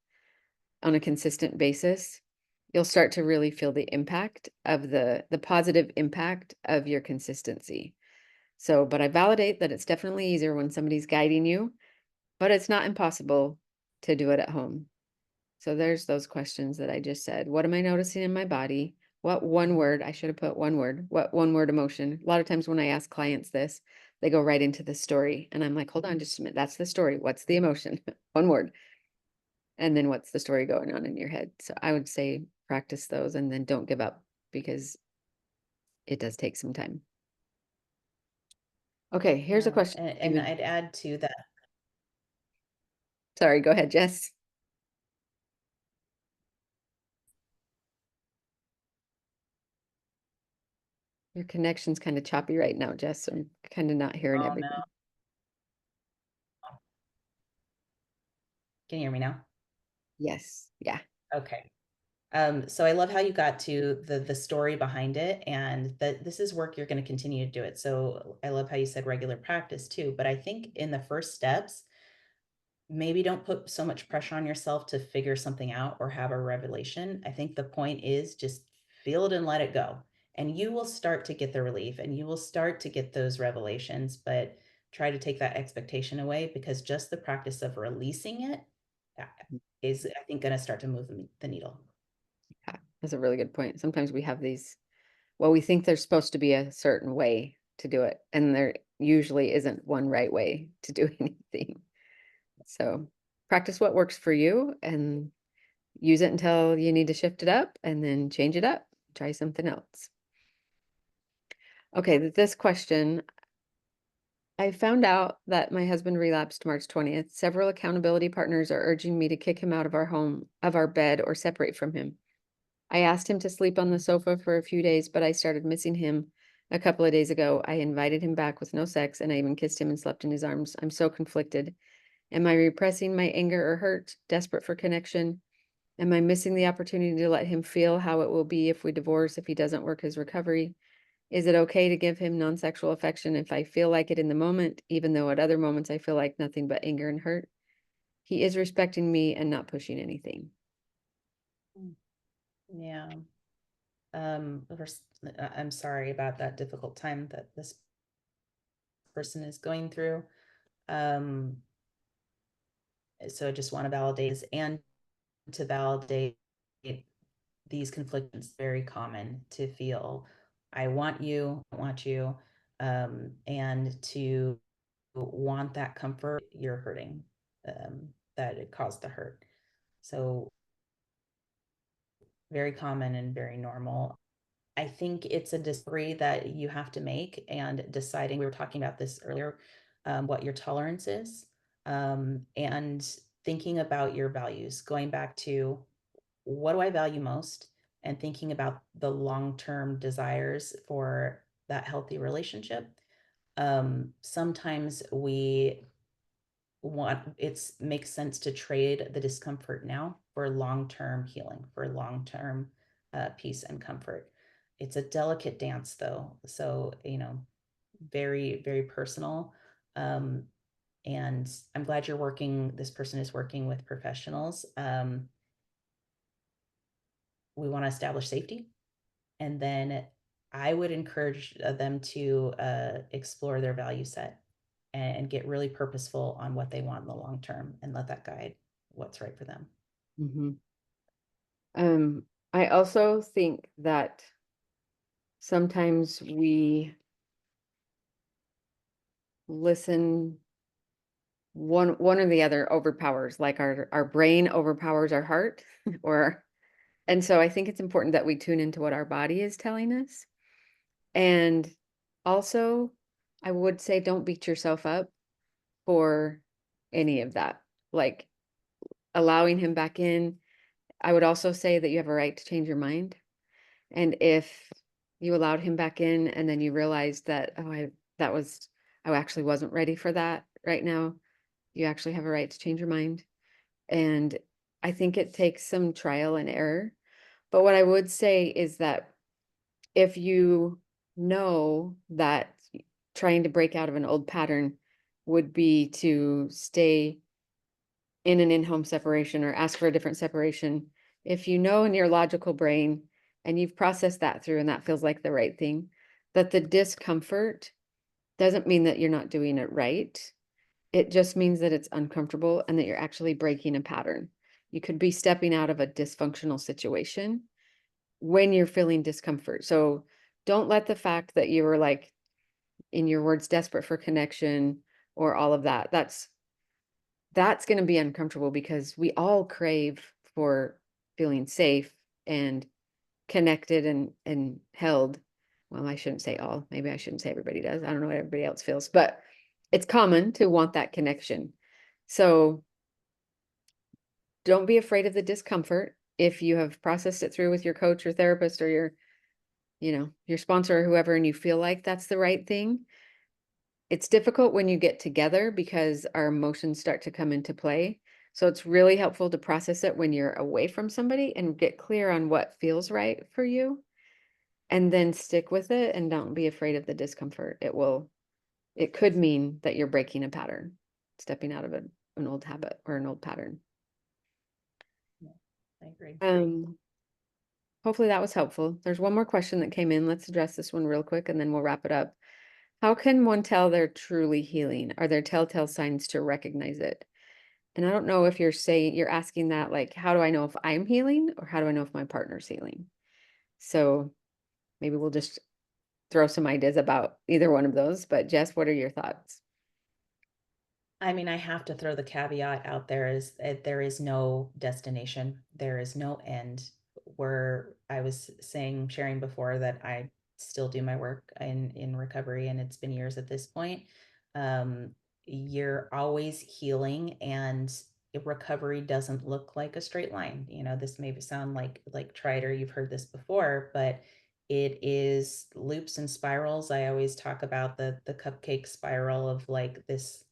on a consistent basis, you'll start to really feel the impact of the positive impact of your consistency. So, but I validate that it's definitely easier when somebody's guiding you, but it's not impossible to do it at home. So there's those questions that I just said. What am I noticing in my body? What one word? I should have put one word. What one word emotion? A lot of times when I ask clients this, they go right into the story. And I'm like, hold on just a minute. That's the story. What's the emotion? One word. And then what's the story going on in your head? So I would say practice those and then don't give up because it does take some time. Okay, here's a Yeah, question. and I'd add to that. Sorry, go ahead, Jess. Your connection's kind of choppy right now, Jess. So I'm kind of not hearing Oh no, everything. can you hear me now? Yes. Yeah. Okay. So I love how you got to the story behind it, and that this is work you're going to continue to do it. So I love how you said regular practice too. But I think in the first steps, maybe don't put so much pressure on yourself to figure something out or have a revelation. I think the point is just feel it and let it go. And you will start to get the relief and you will start to get those revelations, but try to take that expectation away, because just the practice of releasing it uh, is, I think, going to start to move the needle. Yeah, that's a really good point. Sometimes we have these, well, we think there's supposed to be a certain way to do it, and there usually isn't one right way to do anything. So practice what works for you and use it until you need to shift it up and then change it up. Try something else. Okay, this question. I found out that my husband relapsed March 20th. Several accountability partners are urging me to kick him out of our home, of our bed, or separate from him. I asked him to sleep on the sofa for a few days, but I started missing him a couple of days ago. I invited him back with no sex, and I even kissed him and slept in his arms. I'm so conflicted. Am I repressing my anger or hurt, desperate for connection? Am I missing the opportunity to let him feel how it will be if we divorce, if he doesn't work his recovery? Is it okay to give him non-sexual affection if I feel like it in the moment, even though at other moments I feel like nothing but anger and hurt? He is respecting me and not pushing anything. Yeah. First, I'm sorry about that difficult time that this person is going through. Um, so I just want to validate this, and to validate these conflicts, very common to feel I want you, I want you, and to want that comfort, you're hurting, that it caused the hurt. So very common and very normal. I think it's a discovery that you have to make, and deciding, we were talking about this earlier, what your tolerance is, and thinking about your values, going back to what do I value most, and thinking about the long-term desires for that healthy relationship. Sometimes we want, it's makes sense to trade the discomfort now for long-term healing, for long-term peace and comfort. It's a delicate dance though, so very, very personal. um, and I'm glad you're working, this person is working with professionals. We want to establish safety, and then I would encourage them to explore their value set and get really purposeful on what they want in the long term, and let that guide what's right for them. Mhm. I also think that sometimes we listen, one or the other overpowers, like our brain overpowers our heart, or, and so I think it's important that we tune into what our body is telling us. And also, I would say don't beat yourself up for any of that. Like allowing him back in, I would also say that you have a right to change your mind. And if you allowed him back in and then you realized that, oh, that was, I actually wasn't ready for that right now, you actually have a right to change your mind. And I think it takes some trial and error. But what I would say is that if you know that trying to break out of an old pattern would be to stay in an in-home separation or ask for a different separation, if you know in your logical brain and you've processed that through and that feels like the right thing, that the discomfort doesn't mean that you're not doing it right. It just means that it's uncomfortable and that you're actually breaking a pattern. You could be stepping out of a dysfunctional situation when you're feeling discomfort. So don't let the fact that you were, like, in your words, desperate for connection or all of that, that's going to be uncomfortable because we all crave for feeling safe and connected and held. Well, I shouldn't say all. Maybe I shouldn't say everybody does. I don't know what everybody else feels, but it's common to want that connection. So don't be afraid of the discomfort if you have processed it through with your coach or therapist or your sponsor or whoever, and you feel like that's the right thing. It's difficult when you get together because our emotions start to come into play. So it's really helpful to process it when you're away from somebody and get clear on what feels right for you, and then stick with it and don't be afraid of the discomfort. It could mean that you're breaking a pattern, stepping out of it. an old habit or an old pattern. Yeah, I agree. Um, Hopefully that was helpful. There's one more question that came in. Let's address this one real quick and then we'll wrap it up. How can one tell they're truly healing? Are there telltale signs to recognize it? And I don't know if you're asking that like, how do I know if I'm healing or how do I know if my partner's healing? So maybe we'll just throw some ideas about either one of those. But Jess, what are your thoughts? I mean, I have to throw the caveat out there is that there is no destination, there is no end. Where I was saying, sharing before that I still do my work in recovery, and it's been years at this point. Um, you're always healing, and recovery doesn't look like a straight line. You know, this may sound like trite or you've heard this before, but it is loops and spirals. I always talk about the cupcake spiral of like this,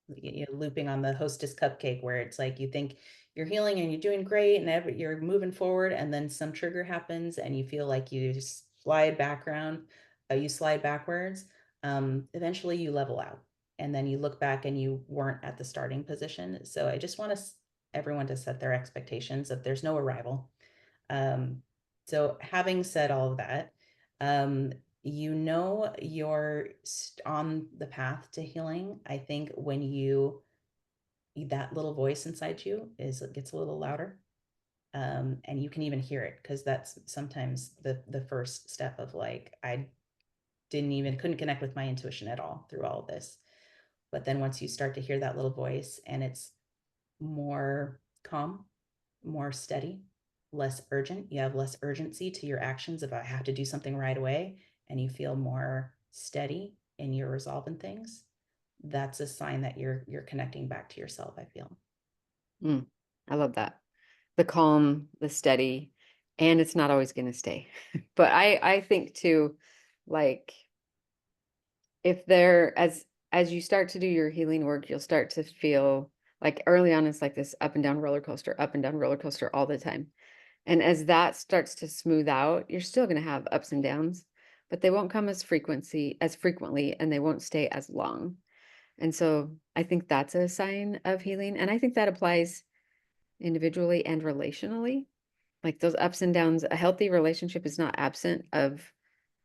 you know, looping on the hostess cupcake, where it's like you think you're healing and you're doing great and you're moving forward, and then some trigger happens and you feel like you slide backwards. Eventually you level out, and then you look back and you weren't at the starting position. So I just want everyone to set their expectations that there's no arrival. um, so having said all of that, um, you know you're on the path to healing. I think when that little voice inside you is gets a little louder, and you can even hear it, because that's sometimes the first step of like, I didn't even couldn't connect with my intuition at all through all of this. But then once you start to hear that little voice and it's more calm, more steady, less urgent. You have less urgency to your actions if I have to do something right away, and you feel more steady in your resolve in things. That's a sign that you're connecting back to yourself, I feel. Mm, I love that. The calm, the steady, and it's not always going to stay. But I think too, like if there as you start to do your healing work, you'll start to feel like early on it's like this up and down roller coaster, up and down roller coaster all the time. And as that starts to smooth out, you're still going to have ups and downs, but they won't come as frequently and they won't stay as long. And so I think that's a sign of healing. And I think that applies individually and relationally. Like those ups and downs, a healthy relationship is not absent of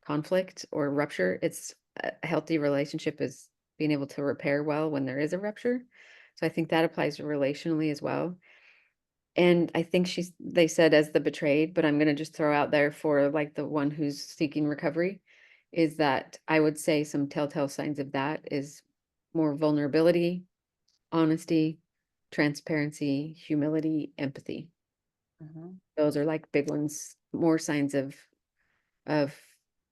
conflict or rupture. It's a healthy relationship is being able to repair well when there is a rupture. So I think that applies relationally as well. And I think they said as the betrayed, but I'm going to just throw out there for like the one who's seeking recovery is that I would say some telltale signs of that is more vulnerability, honesty, transparency, humility, empathy. Mm-hmm. Those are like big ones, more signs of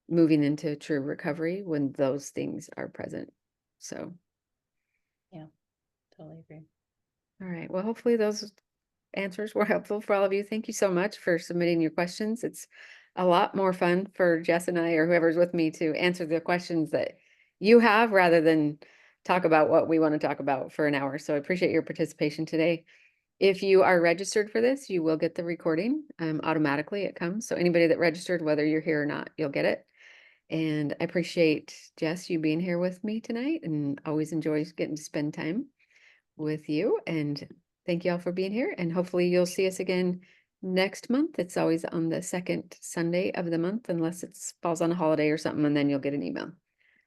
moving into true recovery when those things are present. So, Yeah, totally agree. all right. Well, hopefully those answers were helpful for all of you. Thank you so much for submitting your questions. It's a lot more fun for Jess and I or whoever's with me to answer the questions that you have rather than talk about what we want to talk about for an hour. So I appreciate your participation today. If you are registered for this, you will get the recording automatically. It comes. So anybody that registered, whether you're here or not, you'll get it. And I appreciate Jess, you being here with me tonight and always enjoy getting to spend time with you. And thank you all for being here. And hopefully you'll see us again next month. It's always on the second Sunday of the month, unless it falls on a holiday or something, and then you'll get an email.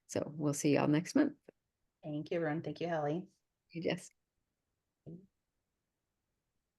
So we'll see y'all next month. Thank you, everyone. Thank you, Hallie. Hey, Jess.